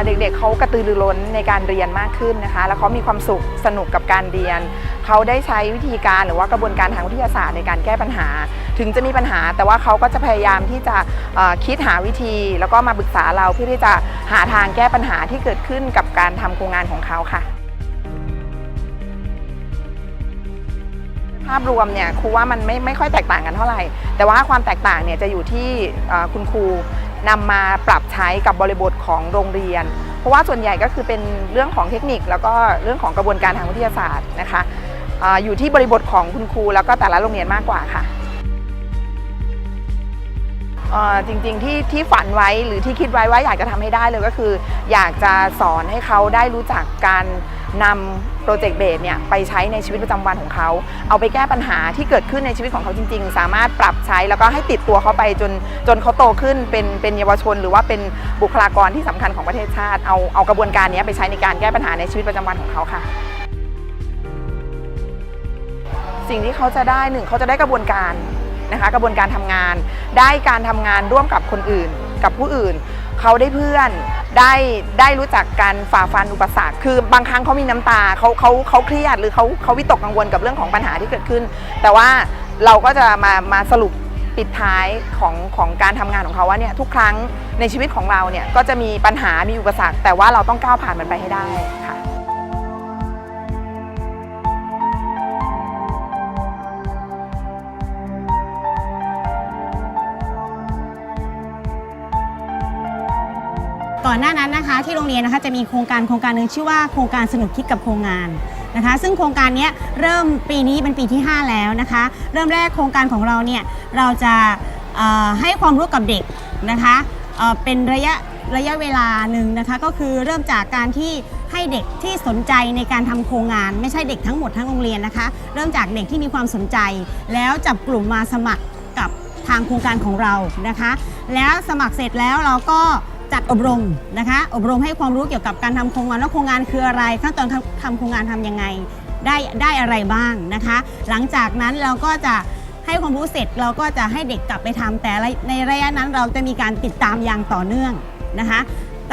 เด็กๆเขากระตือรือร้นในการเรียนมากขึ้นนะคะแล้วเขามีความสุขสนุกกับการเรียนเขาได้ใช้วิธีการหรือว่ากระบวนการทางวิทยาศาสตร์ในการแก้ปัญหาถึงจะมีปัญหาแต่ว่าเขาก็จะพยายามที่จะคิดหาวิธีแล้วก็มาปรึกษาเราเพื่อที่จะหาทางแก้ปัญหาที่เกิดขึ้นกับการทำโครงงานของเขาค่ะภาพรวมเนี่ยครูว่ามันไม่ค่อยแตกต่างกันเท่าไหร่แต่ว่าความแตกต่างเนี่ยจะอยู่ที่คุณครูนำมาปรับใช้กับบริบทของโรงเรียนเพราะว่าส่วนใหญ่ก็คือเป็นเรื่องของเทคนิคแล้วก็เรื่องของกระบวนการทางวิทยาศาสตร์นะคะอยู่ที่บริบทของคุณครูแล้วก็แต่ละโรงเรียนมากกว่าค่ะจริงๆที่ฝันไว้หรือที่คิดไว้ว่าอยากจะทำให้ได้เลยก็คืออยากจะสอนให้เขาได้รู้จักการนำโปรเจกต์เบสเนี่ยไปใช้ในชีวิตประจำวันของเขาเอาไปแก้ปัญหาที่เกิดขึ้นในชีวิตของเขาจริงๆสามารถปรับใช้แล้วก็ให้ติดตัวเขาไปจนเขาโตขึ้นเป็นเยาวชนหรือว่าเป็นบุคลากรที่สำคัญของประเทศชาติเอากระบวนการนี้ไปใช้ในการแก้ปัญหาในชีวิตประจำวันของเขาค่ะสิ่งที่เขาจะได้เขาจะได้กระบวนการนะคะกระบวนการทำงานได้การทำงานร่วมกับคนอื่นกับผู้อื่นเขาได้เพื่อนได้รู้จักการฝ่าฟันอุปสรรคคือบางครั้งเขามีน้ำตาเขาเครียดหรือเขาวิตกกังวลกับเรื่องของปัญหาที่เกิดขึ้นแต่ว่าเราก็จะมาสรุปปิดท้ายของการทำงานของเขาว่าเนี่ยทุกครั้งในชีวิตของเราเนี่ยก็จะมีปัญหามีอุปสรรคแต่ว่าเราต้องก้าวผ่านมันไปให้ได้ค่ะก่อนหน้านั้นนะคะที่โรงเรียนนะคะจะมีโครงการหนึ่งชื่อว่าโครงการสนุกคิดกับโครงงานนะคะซึ่งโครงการนี้เริ่มปีนี้เป็นปีที่5แล้วนะคะเริ่มแรกโครงการของเราเนี่ยเราจะให้ความรู้กับเด็กนะคะเป็นระยะเวลาหนึ่งนะคะก็คือเริ่มจากการที่ให้เด็กที่สนใจในการทำโครงงานไม่ใช่เด็กทั้งหมดทั้งโรงเรียนนะคะเริ่มจากเด็กที่มีความสนใจแล้วจับกลุ่มมาสมัครกับทางโครงการของเรานะคะแล้วสมัครเสร็จแล้วเราก็จัดอบรมนะคะอบรมให้ความรู้เกี่ยวกับการทำโครงงานว่าโครงงานคืออะไรขั้นตอนทำโครงงานทำยังไงได้อะไรบ้างนะคะหลังจากนั้นเราก็จะให้ความรู้เสร็จเราก็จะให้เด็กกลับไปทำแต่ในระยะนั้นเราจะมีการติดตามอย่างต่อเนื่องนะคะ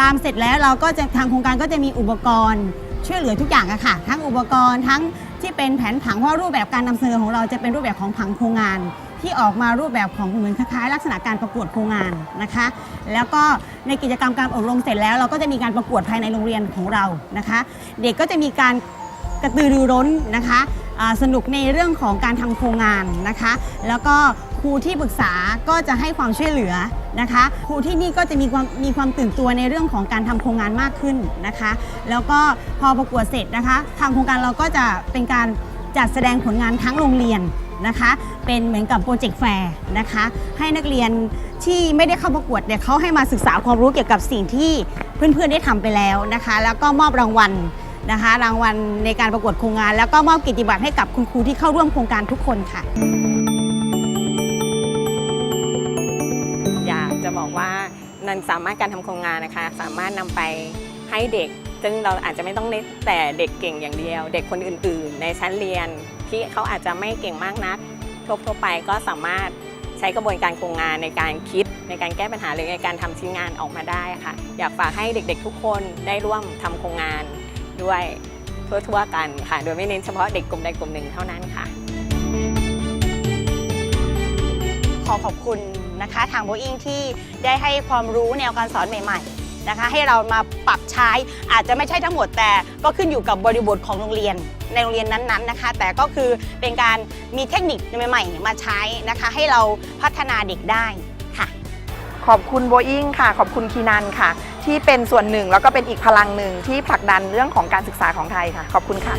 ตามเสร็จแล้วเราก็จะทางโครงการก็จะมีอุปกรณ์ช่วยเหลือทุกอย่างอะค่ะทั้งอุปกรณ์ทั้งที่เป็นแผนผังเพราะรูปแบบการนำเสนอของเราจะเป็นรูปแบบของผังโครงงานที่ออกมารูปแบบของเหมือนคล้ายๆลักษณะการประกวดโครงงานนะคะแล้วก็ในกิจกรรมการอบรมเสร็จแล้วเราก็จะมีการประกวดภายในโรงเรียนของเรานะคะเด็กก็จะมีการกระตือรือร้นนะคะสนุกในเรื่องของการทำโครงงานนะคะแล้วก็ครูที่ปรึกษาก็จะให้ความช่วยเหลือนะคะครูที่นี่ก็จะมีความตื่นตัวในเรื่องของการทำโครงงานมากขึ้นนะคะแล้วก็พอประกวดเสร็จนะคะทางโครงการเราก็จะเป็นการจัดแสดงผลงานทั้งโรงเรียนนะคะเป็นเหมือนกับโปรเจกต์แฟร์นะคะให้นักเรียนที่ไม่ได้เข้าประกวดเนี่ยเขาให้มาศึกษาความรู้เกี่ยวกับสิ่งที่เพื่อนๆได้ทำไปแล้วนะคะแล้วก็มอบรางวัลนะคะรางวัลในการประกวดโครงงานแล้วก็มอบกิตติบัตรให้กับคุณครูที่เข้าร่วมโครงการทุกคนค่ะอยากจะบอกว่านันสามารถการทำโครงงานนะคะสามารถนำไปให้เด็กซึ่งเราอาจจะไม่ต้องเน้นแต่เด็กเก่งอย่างเดียวเด็กคนอื่นๆในชั้นเรียนที่เขาอาจจะไม่เก่งมากนักทั่วไปก็สามารถใช้กระบวนการโครงงานในการคิดในการแก้ปัญหาหรือในการทำชิ้นงานออกมาได้ค่ะอยากฝากให้เด็กๆทุกคนได้ร่วมทำโครงงานด้วยทั่วๆกันค่ะโดยไม่เน้นเฉพาะเด็กกลุ่มใดกลุ่มหนึ่งเท่านั้นค่ะขอบคุณนะคะทาง Boeing ที่ได้ให้ความรู้แนวการสอนใหม่ๆนะคะให้เรามาปรับใช้อาจจะไม่ใช่ทั้งหมดแต่ก็ขึ้นอยู่กับบริบทของโรงเรียนในโรงเรียนนั้นๆนะคะแต่ก็คือเป็นการมีเทคนิคใหม่ๆมาใช้นะคะให้เราพัฒนาเด็กได้ค่ะ ขอบคุณโบอิงค่ะขอบคุณคีนันค่ะที่เป็นส่วนหนึ่งแล้วก็เป็นอีกพลังหนึ่งที่ผลักดันเรื่องของการศึกษาของไทยค่ะขอบคุณค่ะ